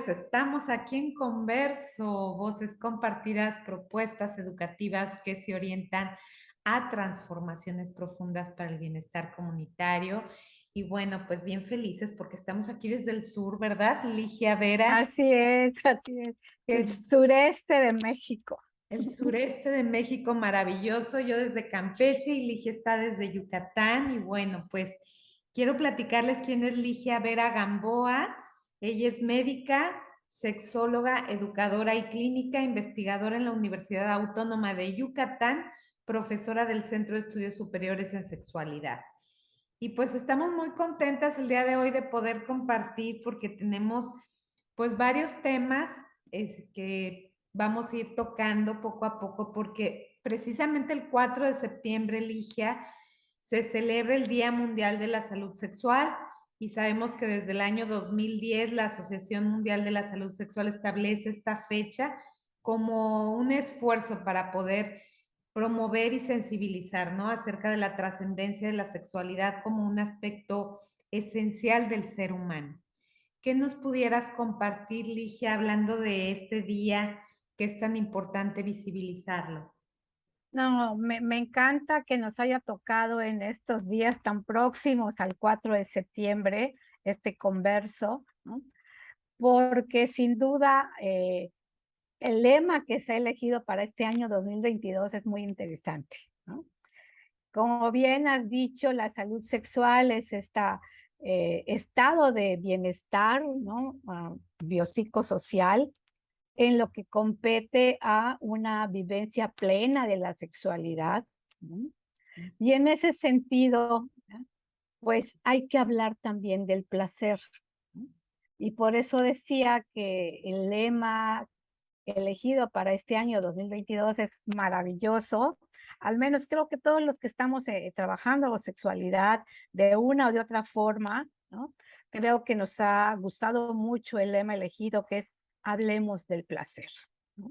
pues estamos aquí en Converso, voces compartidas, propuestas educativas que se orientan a transformaciones profundas para el bienestar comunitario. Y bueno, pues bien felices porque estamos aquí desde el sur, ¿verdad, Ligia Vera? Así es, así es. El Que sureste de México. el sureste de México maravilloso, yo desde Campeche y Ligia está desde Yucatán. Y bueno, pues quiero platicarles quién es Ligia Vera Gamboa. Ella es médica, sexóloga, educadora y clínica, investigadora en la Universidad Autónoma de Yucatán, profesora del Centro de Estudios Superiores en Sexualidad. Y pues estamos muy contentas el día de hoy de poder compartir porque tenemos pues varios temas que vamos a ir tocando poco a poco porque precisamente el 4 de septiembre, Ligia, se celebra el Día Mundial de la Salud Sexual y sabemos que desde el año 2010 la Asociación Mundial de la Salud Sexual establece esta fecha como un esfuerzo para poder promover y sensibilizar, ¿no? Acerca de la trascendencia de la sexualidad como un aspecto esencial del ser humano. ¿Qué nos pudieras compartir, Ligia, hablando de este día que es tan importante visibilizarlo? No, me encanta que nos haya tocado en estos días tan próximos al 4 de septiembre este converso, ¿no? Porque sin duda el lema que se ha elegido para este año 2022 es muy interesante, ¿no? Como bien has dicho, la salud sexual es estado de bienestar, ¿no? Biopsicosocial, en lo que compete a una vivencia plena de la sexualidad, ¿no? Y en ese sentido, ¿no? Pues hay que hablar también del placer, ¿no? Y por eso decía que el lema elegido para este año 2022 es maravilloso. Al menos creo que todos los que estamos trabajando la sexualidad de una o de otra forma, ¿no? Creo que nos ha gustado mucho el lema elegido, que es hablemos del placer, ¿no?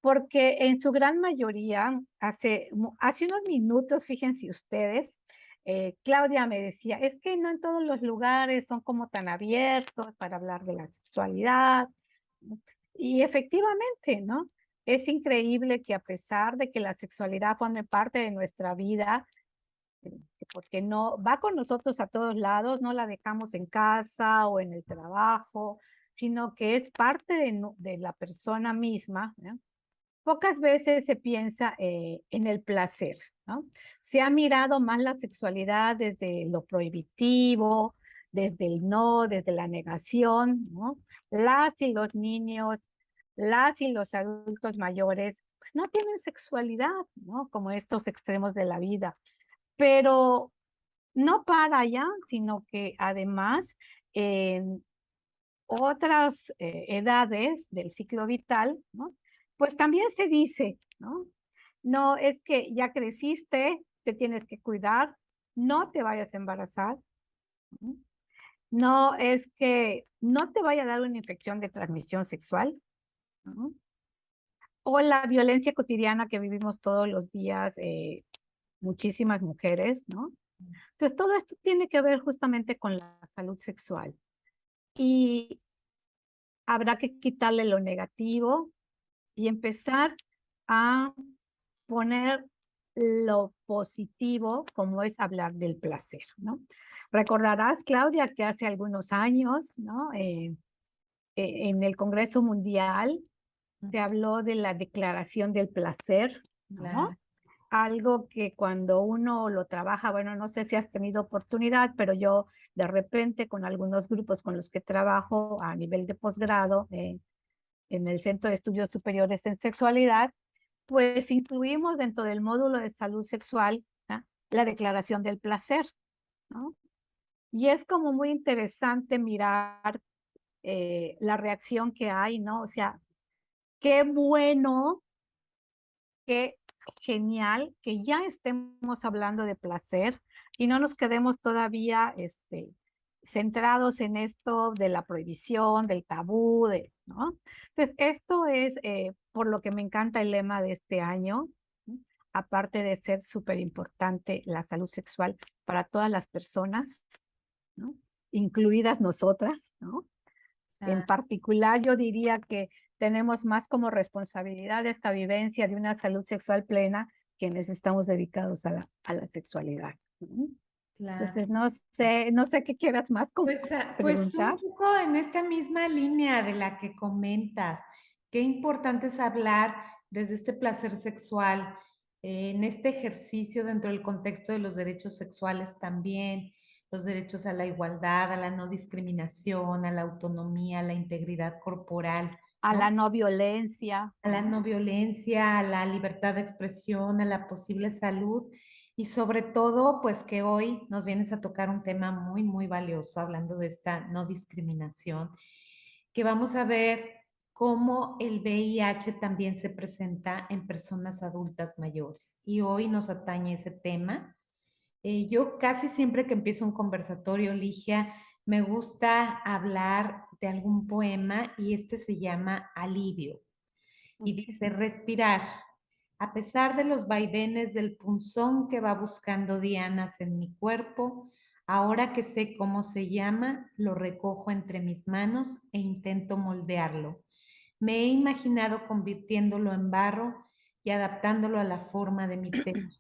Porque en su gran mayoría, hace unos minutos, fíjense ustedes, Claudia me decía, es que no en todos los lugares son como tan abiertos para hablar de la sexualidad, ¿no? Y efectivamente, ¿no? Es increíble que a pesar de que la sexualidad forme parte de nuestra vida, porque no va con nosotros a todos lados, no la dejamos en casa o en el trabajo, sino que es parte de la persona misma, ¿no? Pocas veces se piensa en el placer, ¿no? Se ha mirado más la sexualidad desde lo prohibitivo, desde el no, desde la negación, ¿no? Las y los niños, las y los adultos mayores, pues no tienen sexualidad, ¿no? Como estos extremos de la vida. Pero no para allá, sino que además en otras edades del ciclo vital, ¿no? Pues también se dice, ¿no? No es que ya creciste, te tienes que cuidar, no te vayas a embarazar, ¿no? No es que no te vaya a dar una infección de transmisión sexual, ¿no? O la violencia cotidiana que vivimos todos los días, muchísimas mujeres, ¿no? Entonces, todo esto tiene que ver justamente con la salud sexual. Y habrá que quitarle lo negativo y empezar a poner lo positivo, como es hablar del placer, ¿no? Recordarás, Claudia, que hace algunos años, ¿no? En el Congreso Mundial se habló de la Declaración del Placer, ¿no? Claro. Algo que cuando uno lo trabaja, bueno, no sé si has tenido oportunidad, pero yo de repente con algunos grupos con los que trabajo a nivel de posgrado en el Centro de Estudios Superiores en Sexualidad, pues incluimos dentro del módulo de salud sexual, ¿no? La declaración del placer, ¿no? Y es como muy interesante mirar la reacción que hay, ¿no? O sea, qué bueno, qué genial que ya estemos hablando de placer y no nos quedemos todavía centrados en esto de la prohibición, del tabú, ¿no? Entonces, esto es por lo que me encanta el lema de este año, ¿no? Aparte de ser súper importante la salud sexual para todas las personas, ¿no? Incluidas nosotras, ¿no? En Ah, particular, yo diría que tenemos más como responsabilidad esta vivencia de una salud sexual plena quienes estamos dedicados a la sexualidad. ¿No? claro. Entonces, no sé qué quieras más Pues un preguntar. poco en esta misma línea de la que comentas, qué importante es hablar desde este placer sexual, en este ejercicio dentro del contexto de los derechos sexuales también, los derechos a la igualdad, a la no discriminación, a la autonomía, a la integridad corporal, A ¿no? la no violencia, A la ¿no? no violencia, a la libertad de expresión, a la posible salud y sobre todo, pues que hoy nos vienes a tocar un tema muy, muy valioso, hablando de esta no discriminación, que vamos a ver cómo el VIH también se presenta en personas adultas mayores. Y hoy nos atañe ese tema. Yo casi siempre que empiezo un conversatorio, Ligia, me gusta hablar de algún poema y este se llama Alivio y Ok. dice respirar. A pesar de los vaivenes del punzón que va buscando dianas en mi cuerpo, ahora que sé cómo se llama, lo recojo entre mis manos e intento moldearlo. Me he imaginado convirtiéndolo en barro y adaptándolo a la forma de mi pecho.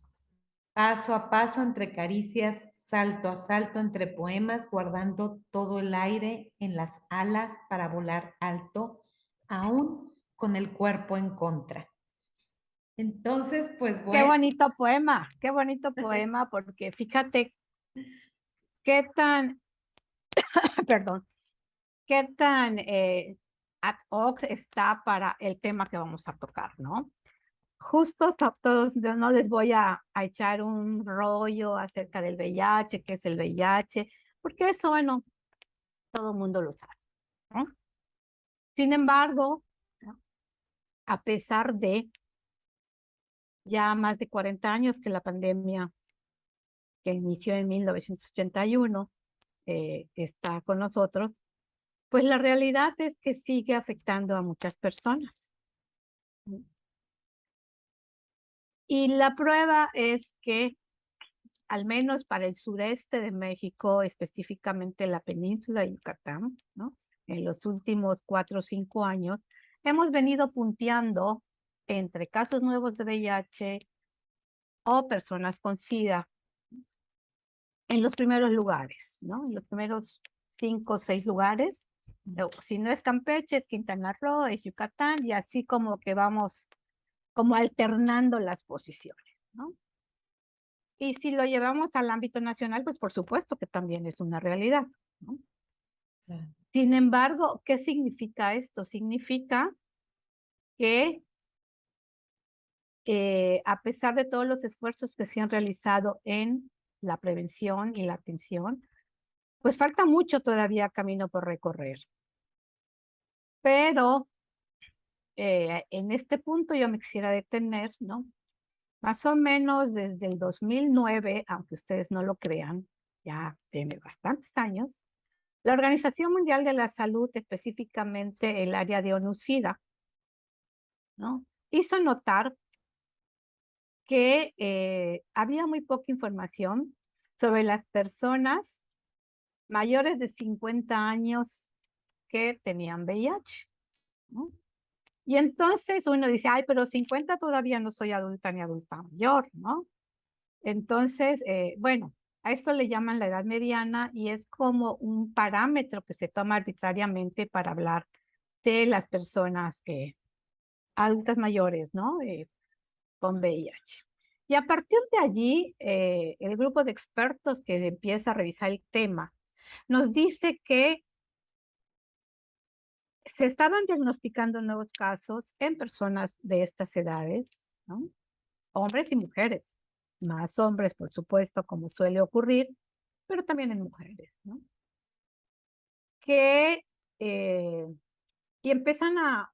Paso a paso entre caricias, salto a salto entre poemas, guardando todo el aire en las alas para volar alto, aún con el cuerpo en contra. Entonces, pues bueno, Qué bonito poema, porque fíjate qué tan, perdón, qué tan ad hoc está para el tema que vamos a tocar, ¿no? Justo a todos, yo no les voy a echar un rollo acerca del VIH, qué es el VIH, porque eso, bueno, todo el mundo lo sabe, ¿no? Sin embargo, ¿no? A pesar de ya más de 40 años que la pandemia que inició en 1981 está con nosotros, pues la realidad es que sigue afectando a muchas personas. Y la prueba es que, al menos para el sureste de México, específicamente la península de Yucatán, ¿no? En los últimos 4 o 5 años, hemos venido punteando entre casos nuevos de VIH o personas con SIDA en los primeros lugares, ¿no? En los primeros 5 o 6 lugares. Si no es Campeche, es Quintana Roo, es Yucatán, y así como que vamos como alternando las posiciones, ¿no? Y si lo llevamos al ámbito nacional, pues por supuesto que también es una realidad, ¿no? Sin embargo, ¿qué significa esto? Significa que a pesar de todos los esfuerzos que se han realizado en la prevención y la atención, pues falta mucho todavía camino por recorrer. Pero en este punto yo me quisiera detener, ¿no? Más o menos desde el 2009, aunque ustedes no lo crean, ya tiene bastantes años, la Organización Mundial de la Salud, específicamente el área de ONU-SIDA, ¿no? Hizo notar que había muy poca información sobre las personas mayores de 50 años que tenían VIH, ¿no? Y entonces uno dice, ay, pero 50 todavía no soy adulta ni adulta mayor, ¿no? Entonces, bueno, a esto le llaman la edad mediana y es como un parámetro que se toma arbitrariamente para hablar de las personas adultas mayores, ¿no? Con VIH. Y a partir de allí, el grupo de expertos que empieza a revisar el tema nos dice que se estaban diagnosticando nuevos casos en personas de estas edades, ¿no? Hombres y mujeres, más hombres, por supuesto, como suele ocurrir, pero también en mujeres, ¿no? Que, eh, y empiezan a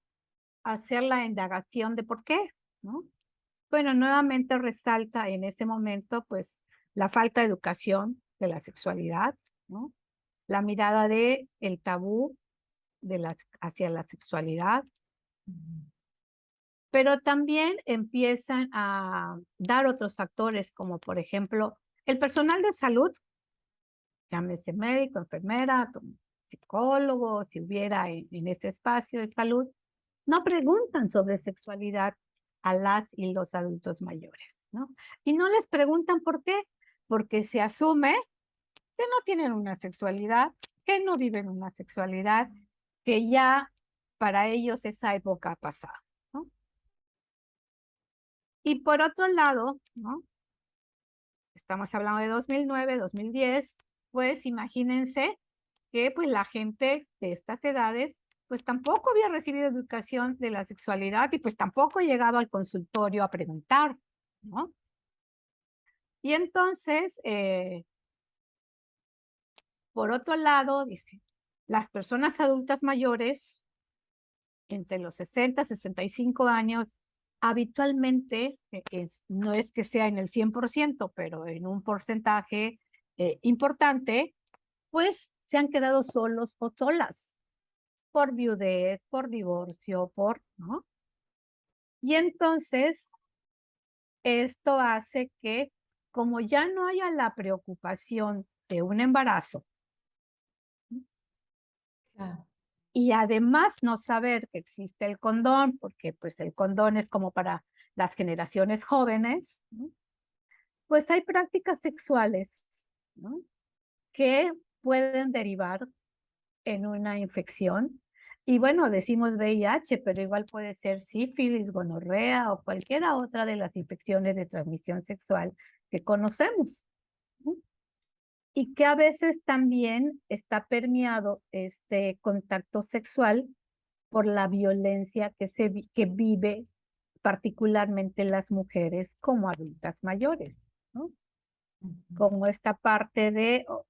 hacer la indagación de por qué, ¿no? Bueno, nuevamente resalta en ese momento, pues, la falta de educación de la sexualidad, ¿no? La mirada de el tabú hacia la sexualidad, pero también empiezan a dar otros factores, como por ejemplo, el personal de salud, llámese médico, enfermera, psicólogos, si hubiera en este espacio de salud, no preguntan sobre sexualidad a las y los adultos mayores, ¿no? Y no les preguntan por qué, porque se asume que no tienen una sexualidad, que no viven una sexualidad, que ya para ellos esa época ha pasado, ¿no? Y por otro lado, ¿no? Estamos hablando de 2009, 2010, pues imagínense que pues la gente de estas edades pues tampoco había recibido educación de la sexualidad y pues tampoco llegaba al consultorio a preguntar, ¿no? Y entonces, por otro lado, dice, las personas adultas mayores entre los 60 y 65 años, habitualmente, no es que sea en el 100%, pero en un porcentaje importante, pues se han quedado solos o solas por viudez, por divorcio, ¿no? Y entonces, esto hace que, como ya no haya la preocupación de un embarazo, Claro. y además no saber que existe el condón, porque pues el condón es como para las generaciones jóvenes, ¿no? Pues hay prácticas sexuales, ¿no? Que pueden derivar en una infección. Y bueno, decimos VIH, pero igual puede ser sífilis, gonorrea o cualquiera otra de las infecciones de transmisión sexual que conocemos, ¿no? Y que a veces también está permeado este contacto sexual por la violencia que vive particularmente las mujeres como adultas mayores, ¿no? Ujú. Como esta parte de "Oh,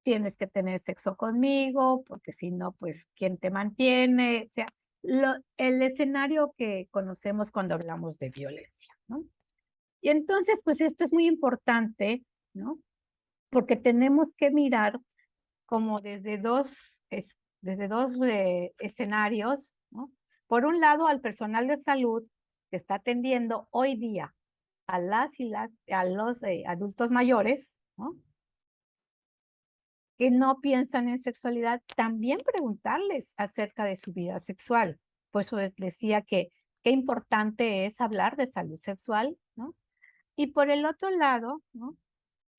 tienes que tener sexo conmigo, porque si no, pues, ¿quién te mantiene?". O sea, el escenario que conocemos cuando hablamos de violencia, ¿no? Y entonces, pues esto es muy importante, ¿no? Porque tenemos que mirar como desde dos escenarios, ¿no? Por un lado, al personal de salud que está atendiendo hoy día a los adultos mayores, ¿no? Que no piensan en sexualidad, también preguntarles acerca de su vida sexual. Por eso decía que qué importante es hablar de salud sexual, ¿no? Y por el otro lado, ¿no?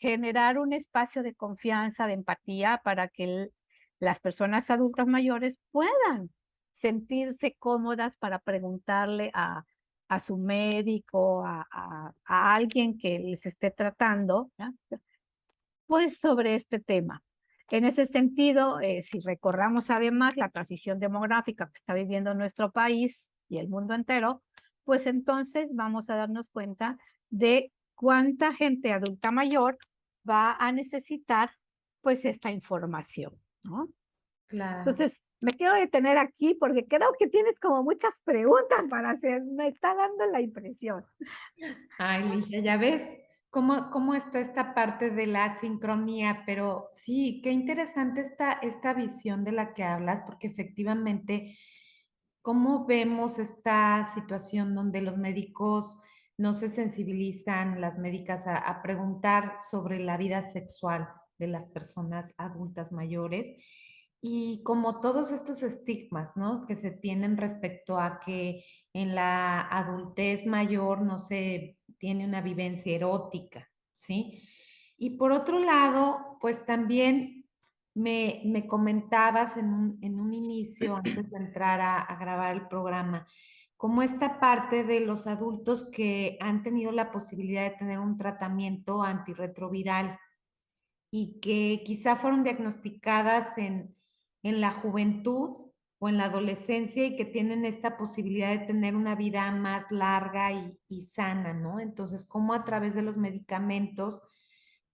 Generar un espacio de confianza, de empatía para que las personas adultas mayores puedan sentirse cómodas para preguntarle a su médico, a alguien que les esté tratando, ¿no? Pues sobre este tema. En ese sentido, si recordamos además la transición demográfica que está viviendo nuestro país y el mundo entero, pues entonces vamos a darnos cuenta de cuánta gente adulta mayor va a necesitar pues esta información, ¿no? Claro. Entonces, me quiero detener aquí porque creo que tienes como muchas preguntas para hacer, me está dando la impresión. Ay, Ligia, ya ves cómo está esta parte de la sincronía, pero sí, qué interesante esta visión de la que hablas, porque efectivamente, cómo vemos esta situación donde los médicos no se sensibilizan, las médicas, a preguntar sobre la vida sexual de las personas adultas mayores y como todos estos estigmas, ¿no? Que se tienen respecto a que en la adultez mayor no se tiene una vivencia erótica, ¿sí? Y por otro lado, pues también me comentabas en un inicio, antes de entrar a grabar el programa, como esta parte de los adultos que han tenido la posibilidad de tener un tratamiento antirretroviral y que quizá fueron diagnosticadas en la juventud o en la adolescencia y que tienen esta posibilidad de tener una vida más larga y sana, ¿no? Entonces, cómo a través de los medicamentos,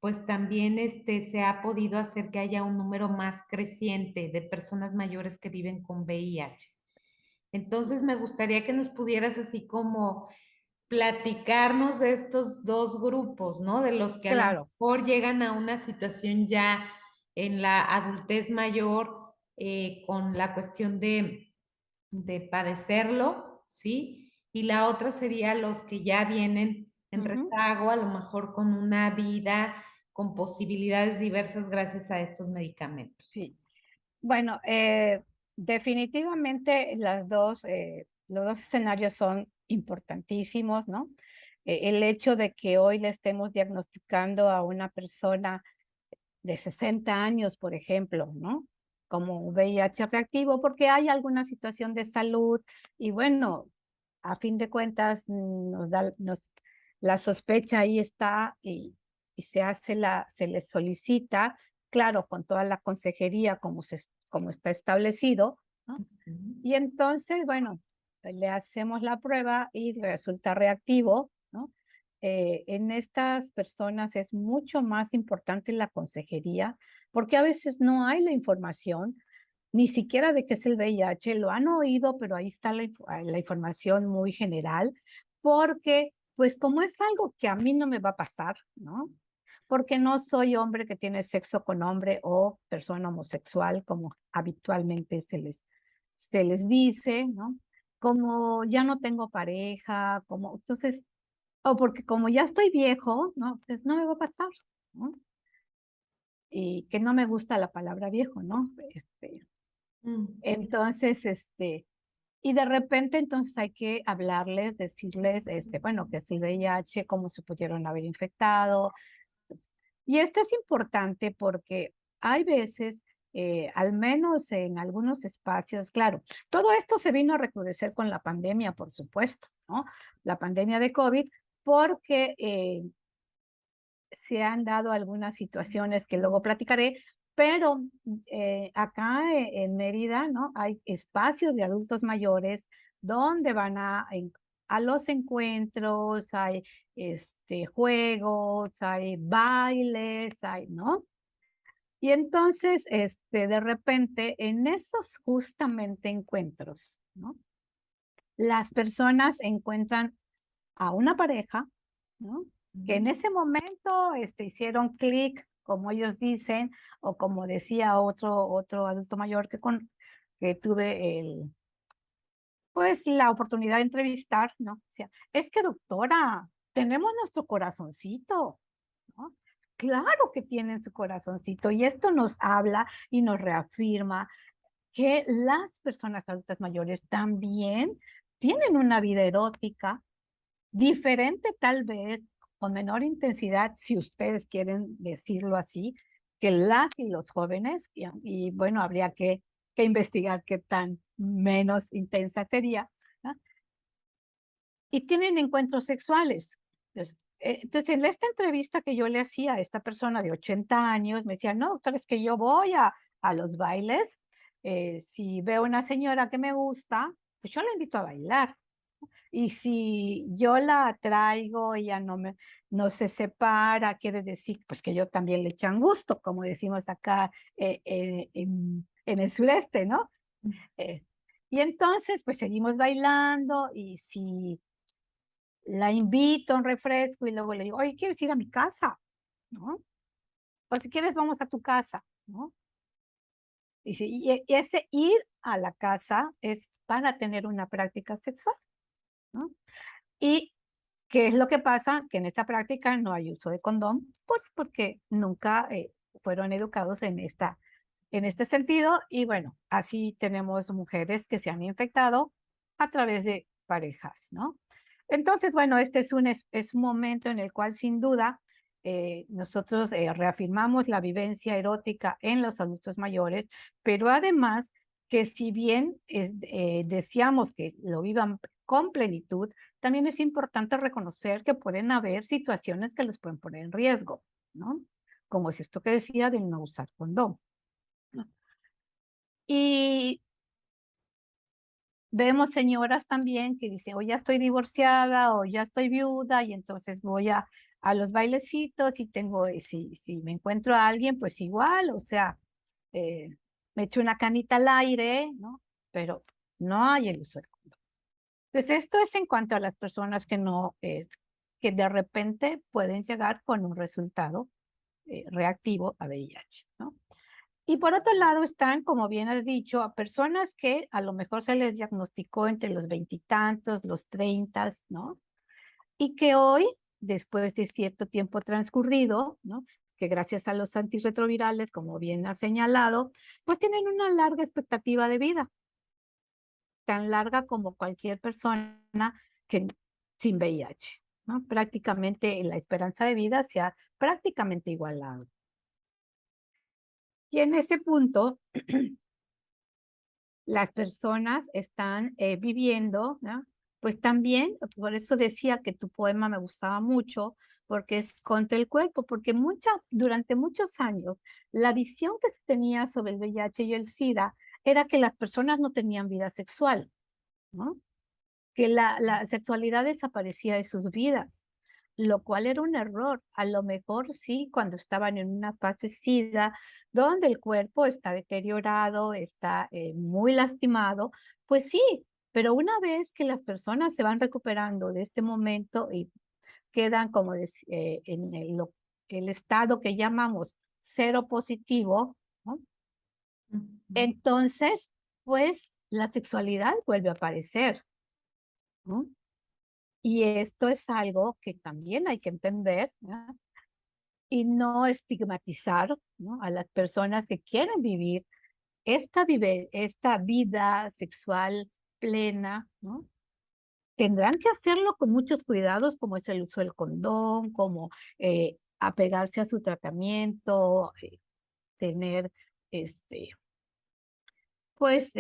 pues también se ha podido hacer que haya un número más creciente de personas mayores que viven con VIH. Sí, Entonces, me gustaría que nos pudieras así como platicarnos de estos dos grupos, ¿no? De los que a lo claro. mejor llegan a una situación ya en la adultez mayor con la cuestión de padecerlo, ¿sí? Y la otra sería los que ya vienen en Ujú, rezago, a lo mejor con una vida con posibilidades diversas gracias a estos medicamentos. sí. Bueno, definitivamente los dos escenarios son importantísimos, ¿no? El hecho de que hoy le estemos diagnosticando a una persona de 60 años, por ejemplo, ¿no? Como VIH reactivo, porque hay alguna situación de salud y bueno, a fin de cuentas la sospecha ahí está y se le solicita, claro, con toda la consejería como está establecido, ¿no? Ujú. Y entonces, bueno, le hacemos la prueba y resulta reactivo, ¿no? En estas personas es mucho más importante la consejería, porque a veces no hay la información, ni siquiera de qué es el VIH, lo han oído, pero ahí está la información muy general, porque pues como es algo que a mí no me va a pasar, ¿no? Porque no soy hombre que tiene sexo con hombre o persona homosexual, como habitualmente se les dice, ¿no? Como ya no tengo pareja, como, entonces, o porque como ya estoy viejo, ¿no? Pues no me va a pasar, ¿no? Y que no me gusta la palabra viejo, ¿no? Mm. Entonces, y de repente entonces hay que hablarles, decirles, bueno, que es el VIH, cómo se pudieron haber infectado. Y esto es importante porque hay veces, al menos en algunos espacios, claro, todo esto se vino a recrudecer con la pandemia, por supuesto, ¿no? La pandemia de COVID, porque se han dado algunas situaciones que luego platicaré, pero acá en Mérida, ¿no? Hay espacios de adultos mayores donde van a los encuentros, hay juegos, hay bailes, hay, ¿no? Y entonces, de repente, en esos justamente encuentros, ¿no? Las personas encuentran a una pareja, ¿no? Que en Ujú. ese momento hicieron clic, como ellos dicen, o como decía otro adulto mayor que tuve pues la oportunidad de entrevistar, ¿no? Decía, es que doctora, tenemos nuestro corazoncito, ¿no? Claro que tienen su corazoncito y esto nos habla y nos reafirma que las personas adultas mayores también tienen una vida erótica diferente tal vez, con menor intensidad, si ustedes quieren decirlo así, que las y los jóvenes, y bueno, habría que investigar qué tan menos intensa sería, ¿no? Y tienen encuentros sexuales. Entonces, en esta entrevista que yo le hacía a esta persona de 80 años, me decía, no, doctor, es que yo voy a los bailes, si veo una señora que me gusta, pues yo la invito a bailar. Y si yo la traigo, ella no se separa, quiere decir pues que yo también le echan gusto, como decimos acá en el sureste, ¿no? Eh, y entonces pues seguimos bailando y si la invito a un refresco y luego le digo, oye, ¿quieres ir a mi casa? ¿No? O si quieres vamos a tu casa, ¿no? Y ese ir a la casa es para tener una práctica sexual, ¿no? Y ¿qué es lo que pasa? Que en esta práctica no hay uso de condón, pues porque nunca fueron educados en este sentido. Y bueno, así tenemos mujeres que se han infectado a través de parejas, ¿no? Entonces, bueno, este es un momento en el cual sin duda nosotros reafirmamos la vivencia erótica en los adultos mayores, pero además que si bien deseamos que lo vivan con plenitud, también es importante reconocer que pueden haber situaciones que los pueden poner en riesgo, ¿no? Como es esto que decía de no usar condón, ¿no? Y vemos señoras también que dicen, o ya estoy divorciada o ya estoy viuda y entonces voy a los bailecitos y tengo, si me encuentro a alguien, pues igual, o sea, eh, me echo una canita al aire, ¿no? Pero no hay el uso del condón. Pues esto es en cuanto a las personas que no, que de repente pueden llegar con un resultado reactivo a VIH, ¿no? Y por otro lado están, como bien has dicho, a personas que a lo mejor se les diagnosticó entre los veintitantos, los treintas, ¿no? Y que hoy, después de cierto tiempo transcurrido, ¿no? que gracias a los antirretrovirales, como bien ha señalado, pues tienen una larga expectativa de vida, tan larga como cualquier persona que sin VIH, ¿no? Prácticamente la esperanza de vida se ha prácticamente igualado. Y en ese punto, las personas están viviendo, ¿no? Pues también, por eso decía que tu poema me gustaba mucho, porque es contra el cuerpo, porque durante muchos años la visión que se tenía sobre el VIH y el SIDA era que las personas no tenían vida sexual, ¿no? Que la sexualidad desaparecía de sus vidas, lo cual era un error. A lo mejor sí, cuando estaban en una fase SIDA, donde el cuerpo está deteriorado, está muy lastimado, pues sí, pero una vez que las personas se van recuperando de este momento y quedan como en el estado que llamamos cero positivo, ¿no? Ujú. Entonces, pues la sexualidad vuelve a aparecer, ¿no? Y esto es algo que también hay que entender, ¿no? Y no estigmatizar, ¿no? A las personas que quieren vivir esta vida sexual plena, ¿no? Tendrán que hacerlo con muchos cuidados, como es el uso del condón, como apegarse a su tratamiento, tener, este, pues,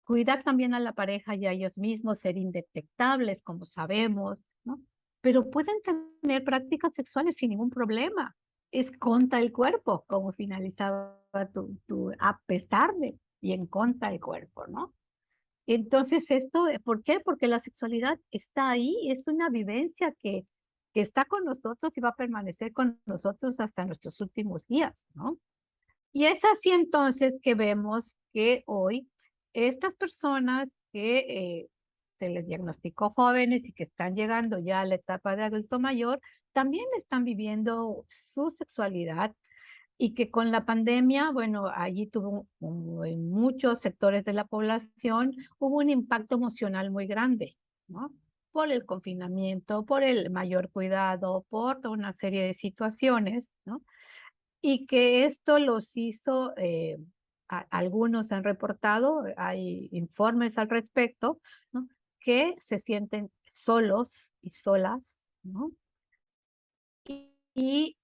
cuidar también a la pareja y a ellos mismos, ser indetectables, como sabemos, ¿no? Pero pueden tener prácticas sexuales sin ningún problema. Es contra el cuerpo, como finalizaba a pesar de y en contra del cuerpo, ¿no? Entonces esto, ¿por qué? Porque la sexualidad está ahí, es una vivencia que está con nosotros y va a permanecer con nosotros hasta nuestros últimos días, ¿no? Y es así entonces que vemos que hoy estas personas que se les diagnosticó jóvenes y que están llegando ya a la etapa de adulto mayor, también están viviendo su sexualidad y que con la pandemia, bueno, allí en muchos sectores de la población, hubo un impacto emocional muy grande, ¿no? Por el confinamiento, por el mayor cuidado, por toda una serie de situaciones, ¿no? Y que esto los hizo, algunos han reportado, hay informes al respecto, ¿no? Que se sienten solos y solas, ¿no? Y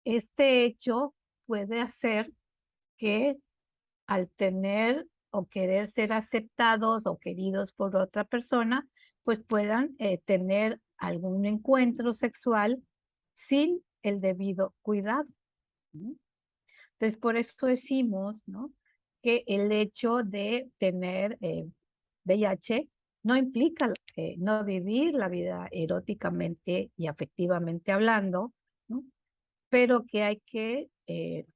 este hecho puede hacer que al tener o querer ser aceptados o queridos por otra persona, pues puedan tener algún encuentro sexual sin el debido cuidado, ¿no? Entonces, por eso decimos, ¿no? Que el hecho de tener VIH no implica no vivir la vida eróticamente y afectivamente hablando, ¿no? Pero que hay que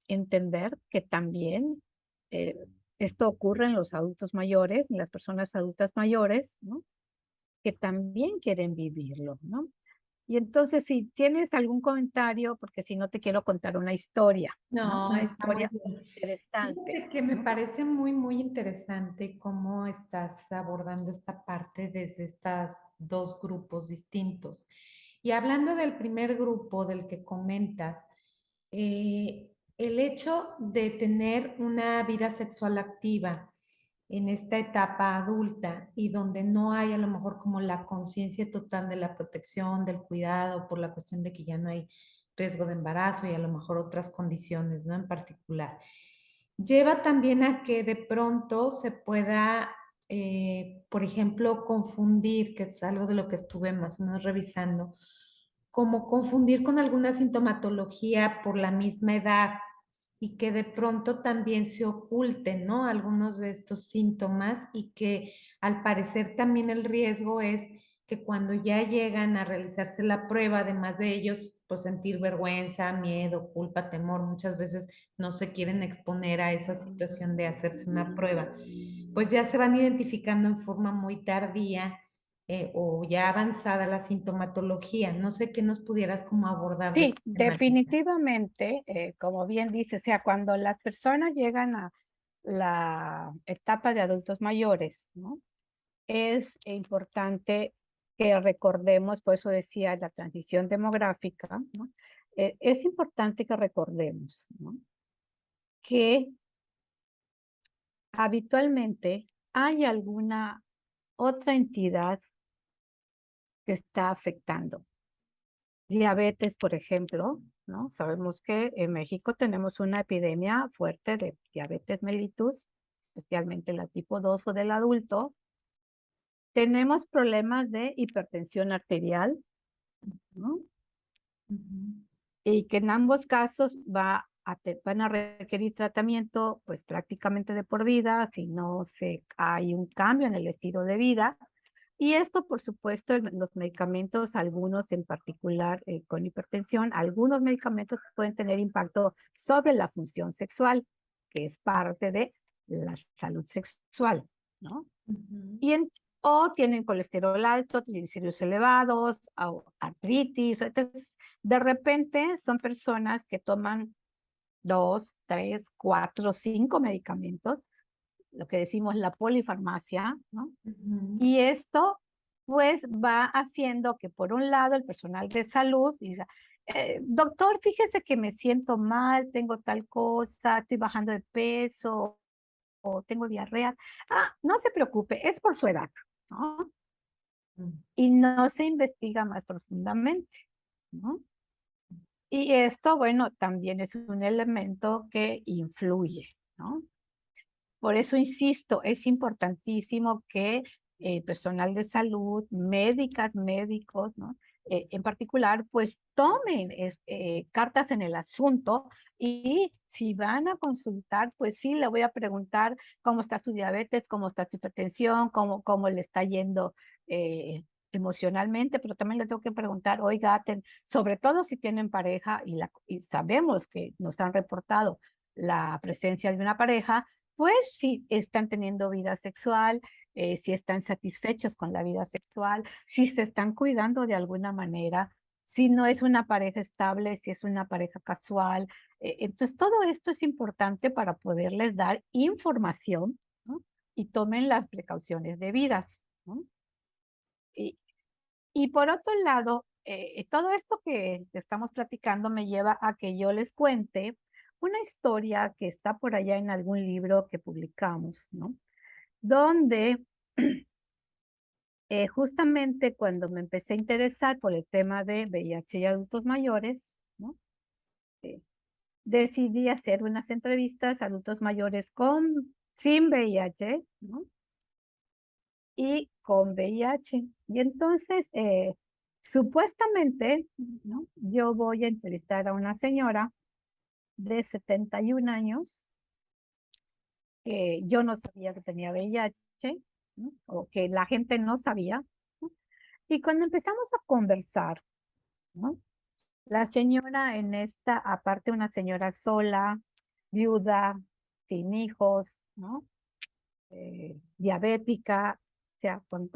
entender que también eh, esto ocurre en los adultos mayores, en las personas adultas mayores, ¿no? Que también quieren vivirlo, ¿no? Y entonces, si tienes algún comentario, porque si no te quiero contar una historia, ¿no? No, Una está muy historia bien. interesante, Fíjate que me ¿no? parece muy, muy interesante cómo estás abordando esta parte desde estos dos grupos distintos. Y hablando del primer grupo del que comentas, el hecho de tener una vida sexual activa en esta etapa adulta y donde no hay a lo mejor como la conciencia total de la protección, del cuidado, por la cuestión de que ya no hay riesgo de embarazo y a lo mejor otras condiciones, ¿no? En particular. Lleva también a que de pronto se pueda, por ejemplo, confundir, que es algo de lo que estuve más o menos revisando, como confundir con alguna sintomatología por la misma edad y que de pronto también se oculten, ¿no? Algunos de estos síntomas y que al parecer también el riesgo es que cuando ya llegan a realizarse la prueba, además de ellos, pues sentir vergüenza, miedo, culpa, temor, muchas veces no se quieren exponer a esa situación de hacerse una prueba, pues ya se van identificando en forma muy tardía o ya avanzada la sintomatología. No sé qué nos pudieras como abordar de Sí, esta temática. definitivamente, como bien dice, o sea, cuando las personas llegan a la etapa de adultos mayores, ¿no? Es importante que recordemos, por eso decía la transición demográfica, ¿no? Es importante que recordemos, ¿no?, que habitualmente hay alguna otra entidad que está afectando. Diabetes, por ejemplo, ¿no? Sabemos que en México tenemos una epidemia fuerte de diabetes mellitus, especialmente la tipo 2 o del adulto. Tenemos problemas de hipertensión arterial, ¿no?, Ujú, y que en ambos casos van a requerir tratamiento pues prácticamente de por vida si no hay un cambio en el estilo de vida. Y esto, por supuesto, los medicamentos, algunos en particular con hipertensión, algunos medicamentos pueden tener impacto sobre la función sexual, que es parte de la salud sexual, ¿no? ujú, Y o tienen colesterol alto, triglicéridos elevados, o artritis. Entonces, de repente son personas que toman 2, 3, 4, 5 medicamentos, lo que decimos la polifarmacia, ¿no? ujú, Y esto, pues, va haciendo que, por un lado, el personal de salud diga, doctor, fíjese que me siento mal, tengo tal cosa, estoy bajando de peso, o tengo diarrea. Ah, no se preocupe, es por su edad, ¿no? ujú. Y no se investiga más profundamente, ¿no? Y esto, bueno, también es un elemento que influye, ¿no? Por eso insisto, es importantísimo que personal de salud, médicas, médicos, ¿no?, en particular, pues tomen cartas en el asunto, y si van a consultar, pues sí, le voy a preguntar cómo está su diabetes, cómo está su hipertensión, cómo le está yendo emocionalmente, pero también le tengo que preguntar, oiga, sobre todo si tienen pareja y sabemos que nos han reportado la presencia de una pareja, pues si están teniendo vida sexual, si están satisfechos con la vida sexual, si se están cuidando de alguna manera, si no es una pareja estable, si es una pareja casual. Entonces, todo esto es importante para poderles dar información, ¿no?, y tomen las precauciones debidas, ¿no? Y, y por otro lado, todo esto que estamos platicando me lleva a que yo les cuente una historia que está por allá en algún libro que publicamos, ¿no? Donde justamente cuando me empecé a interesar por el tema de VIH y adultos mayores, ¿no?, Eh, decidí hacer unas entrevistas a adultos mayores sin VIH, ¿no?, y con VIH. Y entonces, supuestamente, ¿no?, yo voy a entrevistar a una señora de 71 años, que yo no sabía que tenía VIH, ¿no?, o que la gente no sabía, ¿no? Y cuando empezamos a conversar, ¿no?, la señora aparte una señora sola, viuda, sin hijos, ¿no?, diabética, o sea, con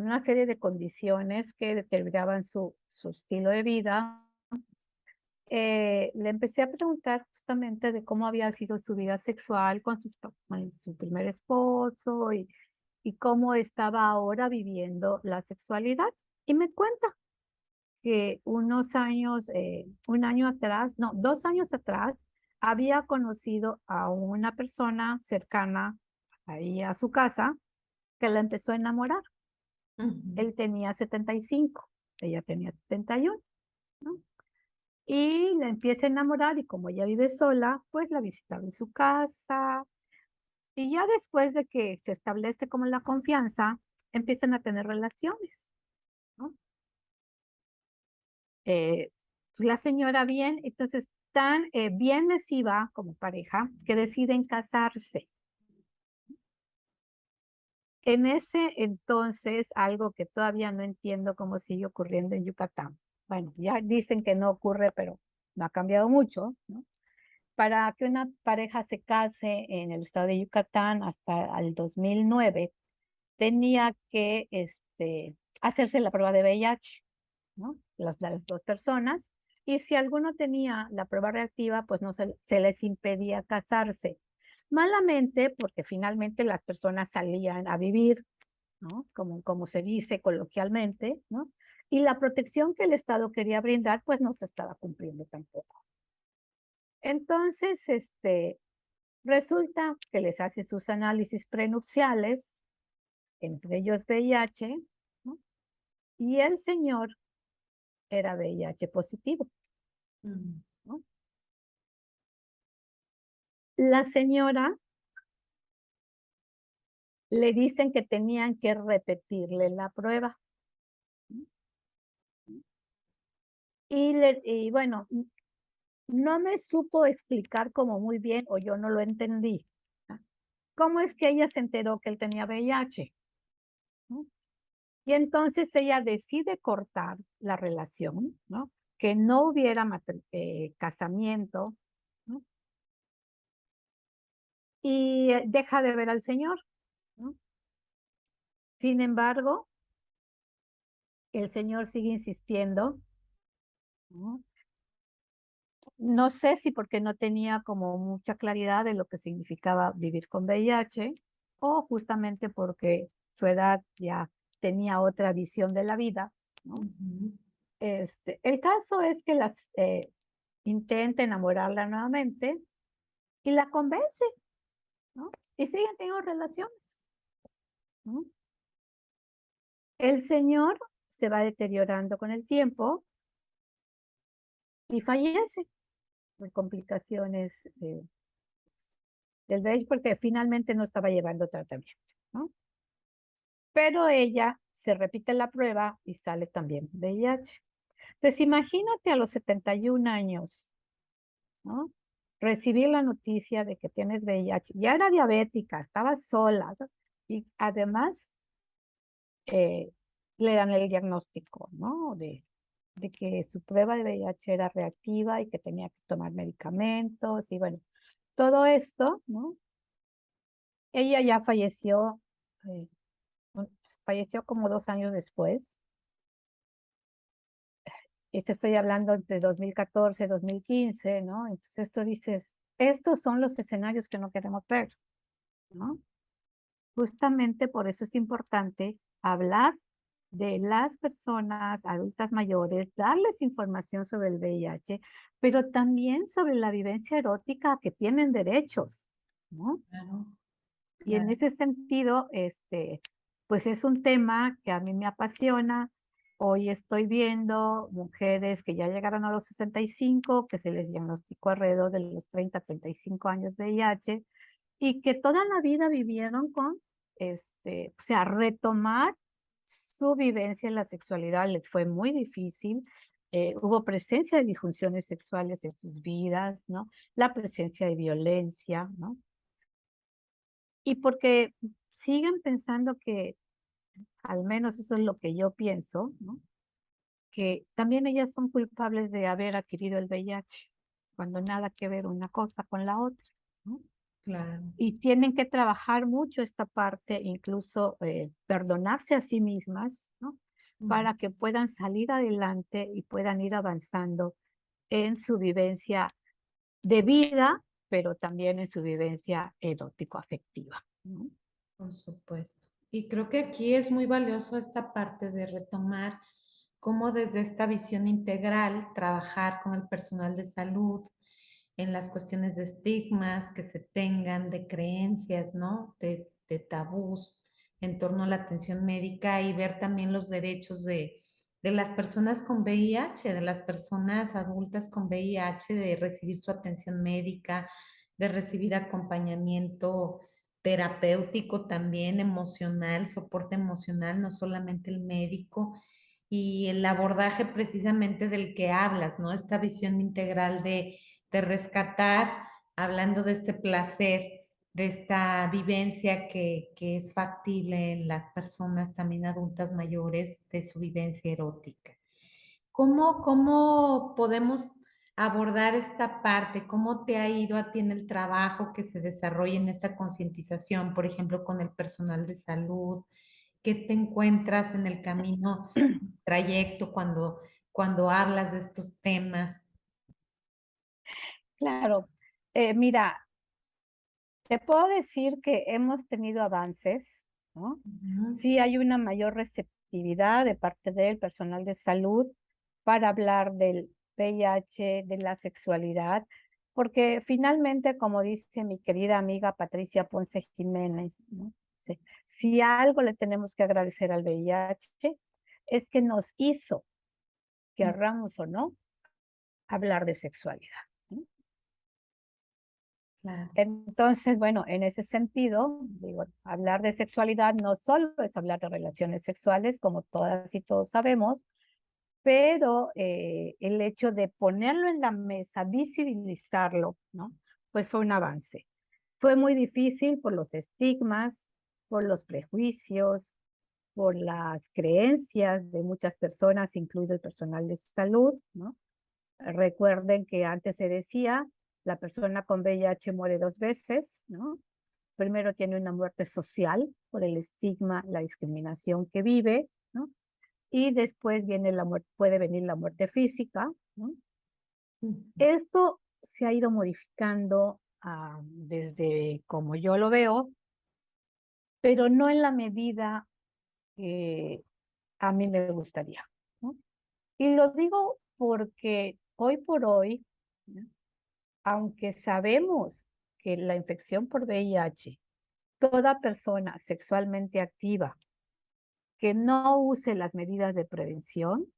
una serie de condiciones que determinaban su estilo de vida. Le empecé a preguntar justamente de cómo había sido su vida sexual con su primer esposo, y cómo estaba ahora viviendo la sexualidad. Y me cuenta que unos años, un año atrás, no, 2 años atrás, había conocido a una persona cercana ahí a su casa que la empezó a enamorar. Ujú, Él tenía 75, ella tenía 71, ¿no? Y la empieza a enamorar, y como ella vive sola, pues la visitaba en su casa. Y ya después de que se establece como la confianza, empiezan a tener relaciones, ¿no? Eh, pues la señora bien, entonces tan bien les iba como pareja que deciden casarse. En ese entonces, algo que todavía no entiendo cómo sigue ocurriendo en Yucatán. Bueno, ya dicen que no ocurre, pero no ha cambiado mucho, ¿no? Para que una pareja se case en el estado de Yucatán hasta el 2009, tenía que hacerse la prueba de VIH, ¿no?, las dos personas, y si alguno tenía la prueba reactiva, pues no se les impedía casarse. Malamente, porque finalmente las personas salían a vivir, ¿no?, como se dice coloquialmente, ¿no? Y la protección que el Estado quería brindar, pues no se estaba cumpliendo tampoco. Entonces, resulta que les hace sus análisis prenupciales, entre ellos VIH, ¿no? Y el señor era VIH positivo, Mm. ¿no? La señora le dicen que tenían que repetirle la prueba. Y bueno, no me supo explicar como muy bien, o yo no lo entendí. ¿Cómo es que ella se enteró que él tenía VIH? ¿No? Y entonces ella decide cortar la relación, ¿no? Que no hubiera casamiento, ¿no? Y deja de ver al señor, ¿no? Sin embargo, el señor sigue insistiendo, ¿no? No sé si porque no tenía como mucha claridad de lo que significaba vivir con VIH o justamente porque su edad ya tenía otra visión de la vida, ¿no? Ujú. El caso es que intenta enamorarla nuevamente y la convence, ¿no? Y siguen teniendo relaciones, ¿no? El señor se va deteriorando con el tiempo y fallece por complicaciones del VIH porque finalmente no estaba llevando tratamiento, ¿no? Pero ella se repite la prueba y sale también VIH. Entonces imagínate a los 71 años, ¿no? Recibir la noticia de que tienes VIH. Ya era diabética, estaba sola, ¿no? Y además eh, le dan el diagnóstico, ¿no? De que su prueba de VIH era reactiva y que tenía que tomar medicamentos y bueno, todo esto, ¿no? Ella ya falleció, eh, falleció como 2 años después. Y te estoy hablando de 2014, 2015, ¿no? Entonces esto dices, estos son los escenarios que no queremos ver, ¿no? Justamente por eso es importante hablar de las personas adultas mayores, darles información sobre el VIH, pero también sobre la vivencia erótica que tienen derechos, ¿no? Claro, Y en claro. ese sentido, pues es un tema que a mí me apasiona. Hoy estoy viendo mujeres que ya llegaron a los 65, que se les diagnosticó alrededor de los 30, 35 años VIH y que toda la vida vivieron con, o sea, retomar su vivencia en la sexualidad les fue muy difícil. Hubo presencia de disfunciones sexuales en sus vidas, ¿no? La presencia de violencia, ¿no? Y porque siguen pensando que, al menos eso es lo que yo pienso, ¿no? Que también ellas son culpables de haber adquirido el VIH, cuando nada que ver una cosa con la otra, ¿no? Claro. Y tienen que trabajar mucho esta parte, incluso perdonarse a sí mismas, ¿no? Ujú. Para que puedan salir adelante y puedan ir avanzando en su vivencia de vida, pero también en su vivencia erótico-afectiva, ¿no? Por supuesto. Y creo que aquí es muy valioso esta parte de retomar cómo desde esta visión integral trabajar con el personal de salud en las cuestiones de estigmas que se tengan, de creencias, ¿no? De tabús en torno a la atención médica y ver también los derechos de las personas con VIH, de las personas adultas con VIH, de recibir su atención médica, de recibir acompañamiento terapéutico también, emocional, soporte emocional, no solamente el médico, y el abordaje precisamente del que hablas, ¿no? Esta visión integral de rescatar, hablando de este placer, de esta vivencia que es factible en las personas también adultas mayores, de su vivencia erótica. ¿Cómo podemos abordar esta parte? ¿Cómo te ha ido a ti en el trabajo que se desarrolla en esta concientización, por ejemplo, con el personal de salud? ¿Qué te encuentras en el camino, trayecto, cuando hablas de estos temas? Claro, mira, te puedo decir que hemos tenido avances, ¿no? Ujú. Sí hay una mayor receptividad de parte del personal de salud para hablar del VIH, de la sexualidad, porque finalmente, como dice mi querida amiga Patricia Ponce Jiménez, ¿no? Si algo le tenemos que agradecer al VIH, es que nos hizo, querramos o no, hablar de sexualidad, ¿no? Claro. Entonces, bueno, en ese sentido, digo, hablar de sexualidad no solo es hablar de relaciones sexuales, como todas y todos sabemos, pero el hecho de ponerlo en la mesa, visibilizarlo, ¿no? Pues fue un avance. Fue muy difícil por los estigmas, por los prejuicios, por las creencias de muchas personas, incluido el personal de salud, ¿no? Recuerden que antes se decía, la persona con VIH muere 2 veces, ¿no? Primero tiene una muerte social por el estigma, la discriminación que vive, ¿no? Y después viene la muerte, puede venir la muerte física, ¿no? Esto se ha ido modificando desde como yo lo veo, pero no en la medida que a mí me gustaría, ¿no? Y lo digo porque hoy por hoy, ¿no? Aunque sabemos que la infección por VIH, toda persona sexualmente activa que no use las medidas de prevención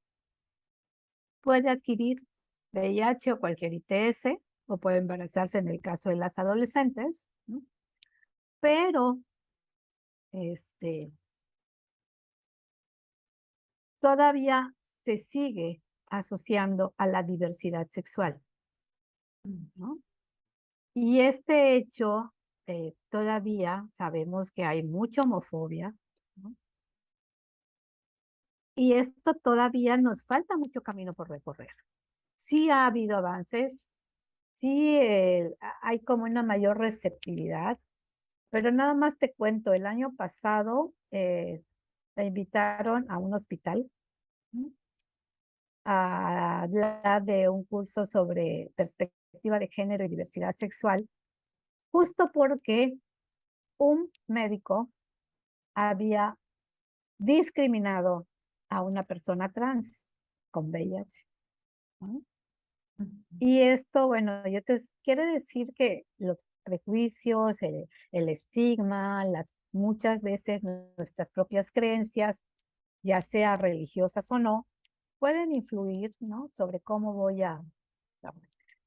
puede adquirir VIH o cualquier ITS o puede embarazarse en el caso de las adolescentes, ¿no? Pero todavía se sigue asociando a la diversidad sexual, ¿no? Y este hecho, todavía sabemos que hay mucha homofobia, ¿no? Y esto todavía nos falta mucho camino por recorrer. Sí ha habido avances, sí hay como una mayor receptividad, pero nada más te cuento, el año pasado me invitaron a un hospital, ¿no? A hablar de un curso sobre perspectiva de género y diversidad sexual, justo porque un médico había discriminado a una persona trans con VIH, ¿no? Y esto, bueno, yo te quiere decir que los prejuicios, el estigma, muchas veces nuestras propias creencias, ya sea religiosas o no, pueden influir, ¿no? Sobre cómo voy a...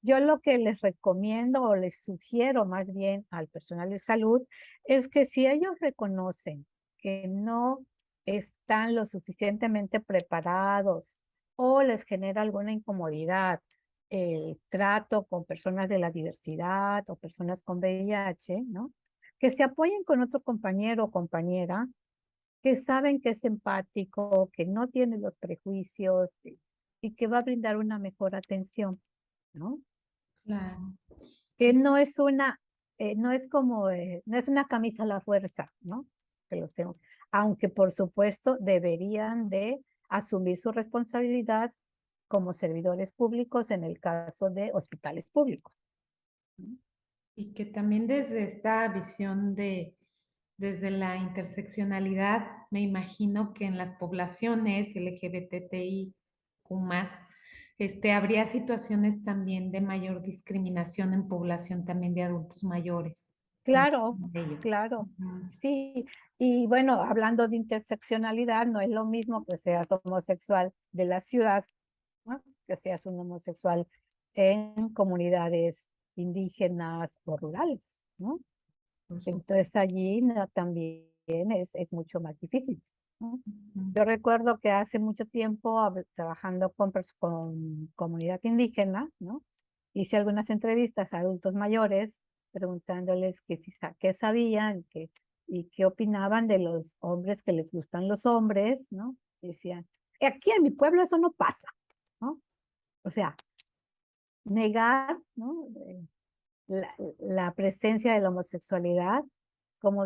Yo lo que les recomiendo o les sugiero más bien al personal de salud es que si ellos reconocen que no están lo suficientemente preparados o les genera alguna incomodidad el trato con personas de la diversidad o personas con VIH, ¿no? Que se apoyen con otro compañero o compañera que saben que es empático, que no tiene los prejuicios y que va a brindar una mejor atención, ¿no? Claro. Que no es una, no es como, no es una camisa a la fuerza, ¿no? Que los tengo. Aunque por supuesto deberían de asumir su responsabilidad como servidores públicos en el caso de hospitales públicos, ¿no? Y que también desde esta visión desde la interseccionalidad, me imagino que en las poblaciones LGBTIQ+, habría situaciones también de mayor discriminación en población también de adultos mayores. Claro, De ello. claro, Ujú. sí. Y bueno, hablando de interseccionalidad, no es lo mismo que seas homosexual de la ciudad, ¿no? Que seas un homosexual en comunidades indígenas o rurales, ¿no? Por supuesto. Entonces allí también es mucho más difícil, ¿no? Ujú. Yo recuerdo que hace mucho tiempo, trabajando con comunidad indígena, ¿no? Hice algunas entrevistas a adultos mayores preguntándoles que si qué sabían y qué opinaban de los hombres que les gustan los hombres, ¿no? Decían, aquí en mi pueblo eso no pasa, ¿no? O sea, negar, ¿no? La presencia de la homosexualidad, como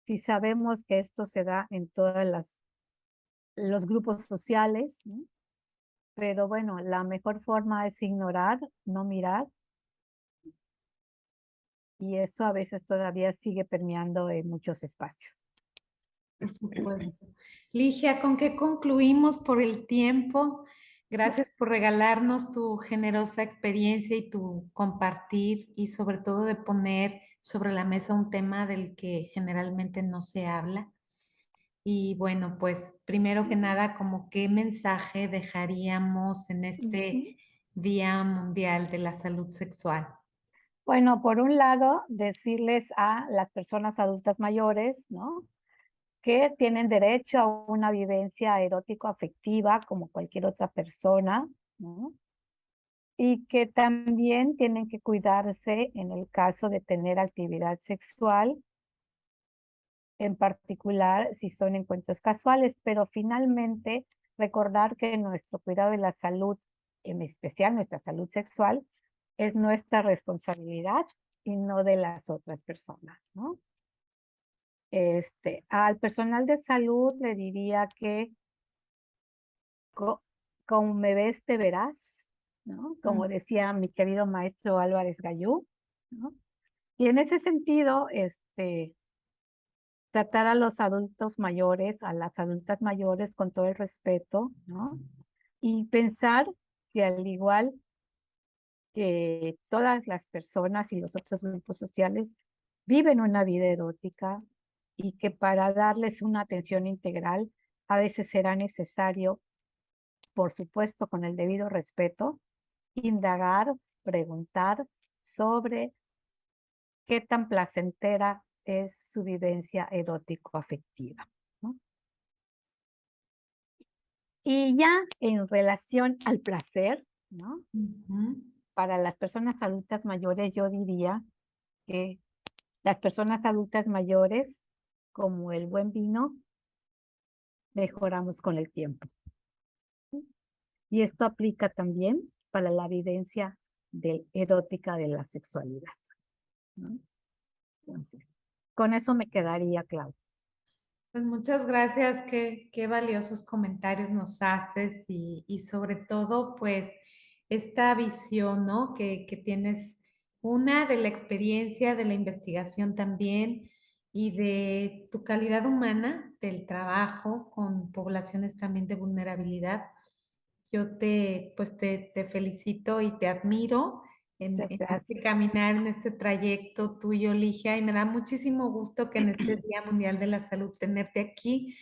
si sabemos que esto se da en todas los grupos sociales, ¿no? Pero bueno, la mejor forma es ignorar, no mirar, y eso a veces todavía sigue permeando en muchos espacios. Por supuesto. Ligia, ¿con qué concluimos por el tiempo? Gracias por regalarnos tu generosa experiencia y tu compartir y sobre todo de poner sobre la mesa un tema del que generalmente no se habla. Y bueno, pues primero que nada, ¿como qué mensaje dejaríamos en Ujú. este Día Mundial de la Salud Sexual? Bueno, por un lado, decirles a las personas adultas mayores, ¿no? Que tienen derecho a una vivencia erótico-afectiva como cualquier otra persona, ¿no? Y que también tienen que cuidarse en el caso de tener actividad sexual, en particular si son encuentros casuales, pero finalmente recordar que nuestro cuidado de la salud, en especial nuestra salud sexual, es nuestra responsabilidad y no de las otras personas, ¿no? Al personal de salud le diría que como me ves, te verás, ¿no? Como decía mi querido maestro Álvarez Gallú, ¿no? Y en ese sentido, tratar a los adultos mayores, a las adultas mayores con todo el respeto, ¿no? Y pensar que al igual que todas las personas y los otros grupos sociales viven una vida erótica y que para darles una atención integral a veces será necesario, por supuesto, con el debido respeto, indagar, preguntar sobre qué tan placentera es su vivencia erótico-afectiva, ¿no? Y ya en relación al placer, ¿no? Ujú. Para las personas adultas mayores, yo diría que las personas adultas mayores, como el buen vino, mejoramos con el tiempo. Y esto aplica también para la vivencia erótica de la sexualidad, ¿no? Entonces, con eso me quedaría, Clau. Pues muchas gracias, qué valiosos comentarios nos haces y sobre todo, pues, esta visión, ¿no? Que tienes una de la experiencia, de la investigación también y de tu calidad humana, del trabajo con poblaciones también de vulnerabilidad. Yo te felicito y te admiro Muchas en este gracias. caminar, en este trayecto tuyo, Ligia, y me da muchísimo gusto que en este Día Mundial de la Salud tenerte aquí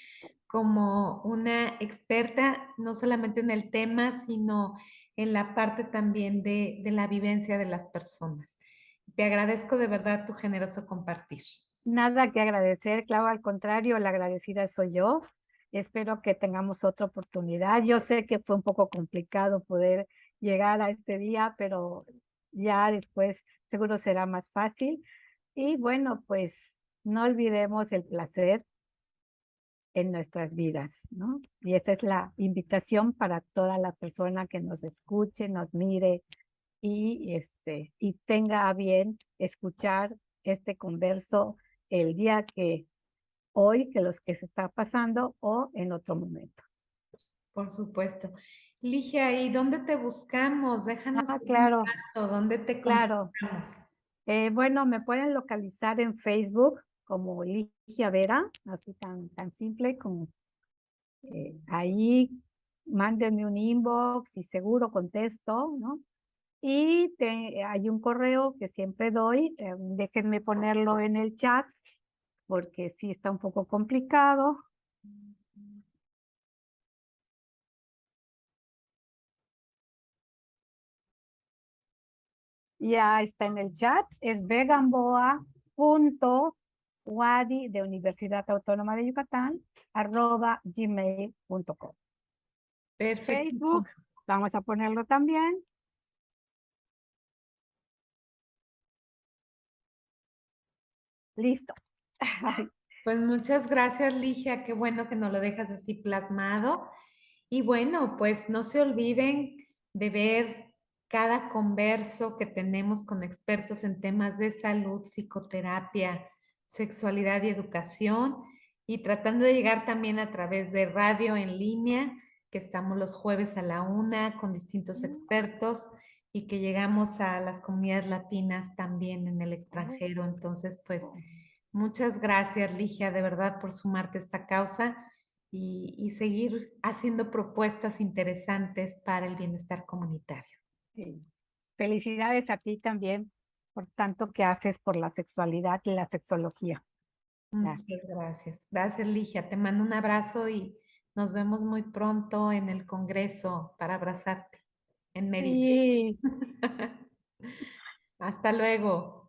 como una experta, no solamente en el tema, sino en la parte también de la vivencia de las personas. Te agradezco de verdad tu generoso compartir. Nada que agradecer, Clau, al contrario, la agradecida soy yo. Espero que tengamos otra oportunidad. Yo sé que fue un poco complicado poder llegar a este día, pero ya después seguro será más fácil. Y bueno, pues no olvidemos el placer en nuestras vidas, ¿no? Y esa es la invitación para toda la persona que nos escuche, nos mire y tenga a bien escuchar este converso el día que hoy, que los que se está pasando o en otro momento. Por supuesto. Ligia, ¿y dónde te buscamos? Déjanos Ah, tu claro, contacto, ¿dónde te claro. contactamos? Bueno, me pueden localizar en Facebook como Ligia Vera, así tan simple como ahí mándenme un inbox y seguro contesto, ¿no? Y hay un correo que siempre doy, déjenme ponerlo en el chat porque sí está un poco complicado. Ya está en el chat, es vegamboa.wadi de Universidad Autónoma de Yucatán, @gmail.com. Perfectísimo. Facebook, vamos a ponerlo también. Listo. Pues muchas gracias, Ligia. Qué bueno que nos lo dejas así plasmado. Y bueno, pues no se olviden de ver cada converso que tenemos con expertos en temas de salud, psicoterapia, sexualidad y educación, y tratando de llegar también a través de radio en línea, que estamos los jueves a la 1 con distintos expertos y que llegamos a las comunidades latinas también en el extranjero. Entonces, pues Muchas gracias, Ligia, de verdad, por sumarte a esta causa y seguir haciendo propuestas interesantes para el bienestar comunitario. Sí. Felicidades a ti también por tanto que haces por la sexualidad y la sexología. Muchas Gracias. gracias. Gracias, Ligia. Te mando un abrazo y nos vemos muy pronto en el Congreso para abrazarte en Mérida. Sí. Hasta luego.